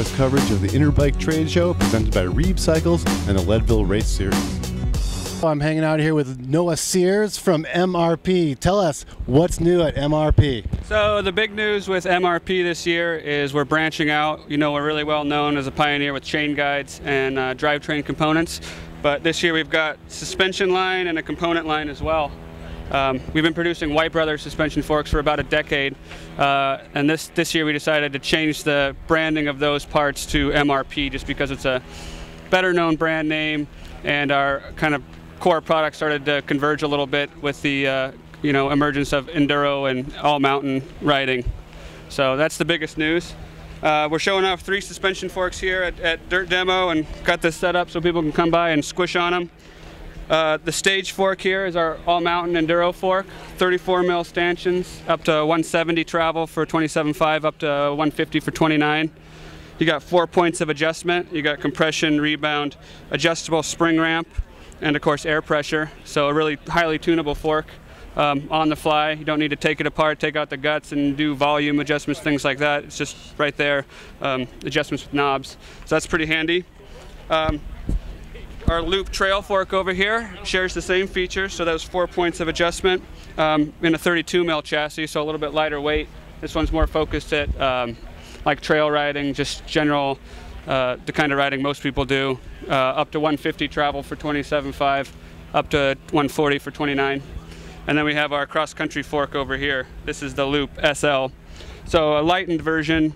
broadcast coverage of the Interbike trade show presented by Reeve Cycles and the Leadville Race Series. I'm hanging out here with Noah Sears from MRP. Tell us, what's new at MRP? So the big news with MRP this year is we're branching out. You know, we're really well known as a pioneer with chain guides and drivetrain components. But this year we've got suspension line and a component line as well. We've been producing White Brothers suspension forks for about a decade, and this year we decided to change the branding of those parts to MRP just because it's a better known brand name, and our kind of core product started to converge a little bit with the emergence of enduro and all mountain riding. So that's the biggest news. We're showing off 3 suspension forks here at Dirt Demo and got this set up so people can come by and squish on them. The stage fork here is our all-mountain enduro fork, 34 mil stanchions, up to 170 travel for 27.5, up to 150 for 29. You got 4 points of adjustment. You got compression, rebound, adjustable spring ramp, and of course air pressure. So a really highly tunable fork on the fly. You don't need to take it apart, take out the guts, and do volume adjustments, things like that. It's just right there, adjustments with knobs. So that's pretty handy. Our loop trail fork over here shares the same features, so those 4 points of adjustment in a 32 mil chassis, so a little bit lighter weight. This one's more focused at like trail riding, just general, the kind of riding most people do. Up to 150 travel for 27.5, up to 140 for 29. And then we have our cross-country fork over here. This is the Loop SL. So a lightened version,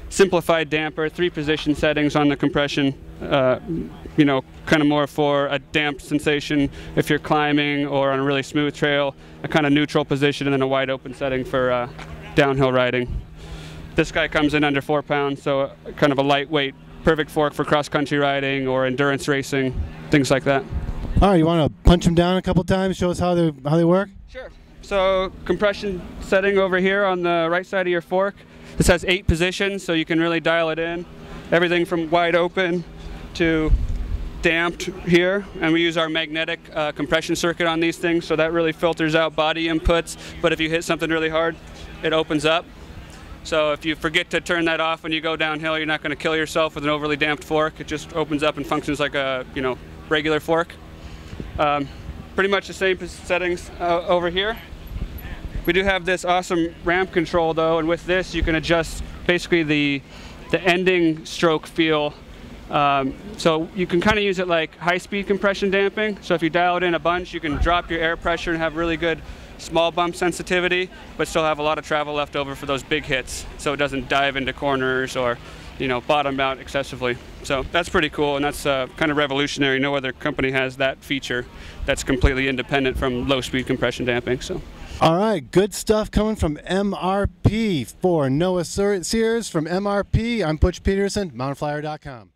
simplified damper, 3 position settings on the compression. Kind of more for a damp sensation if you're climbing or on a really smooth trail, a kind of neutral position, and then a wide open setting for downhill riding. This guy comes in under 4 pounds, so kind of a lightweight, perfect fork for cross-country riding or endurance racing, things like that. All right, you want to punch them down a couple times, show us how they work? Sure. So compression setting over here on the right side of your fork. This has 8 positions, so you can really dial it in. Everything from wide open to damped here, and we use our magnetic compression circuit on these things, so that really filters out body inputs, but if you hit something really hard, it opens up. So if you forget to turn that off when you go downhill, you're not going to kill yourself with an overly damped fork. It just opens up and functions like a regular fork. Pretty much the same settings over here. We do have this awesome ramp control though, and with this you can adjust basically the ending stroke feel. So you can kind of use it like high-speed compression damping. So if you dial it in a bunch, you can drop your air pressure and have really good small bump sensitivity, but still have a lot of travel left over for those big hits, so it doesn't dive into corners or bottom out excessively. So that's pretty cool, and that's kind of revolutionary. No other company has that feature that's completely independent from low-speed compression damping. So. All right, good stuff coming from MRP. For Noah Sears from MRP, I'm Butch Peterson, mountainflyer.com.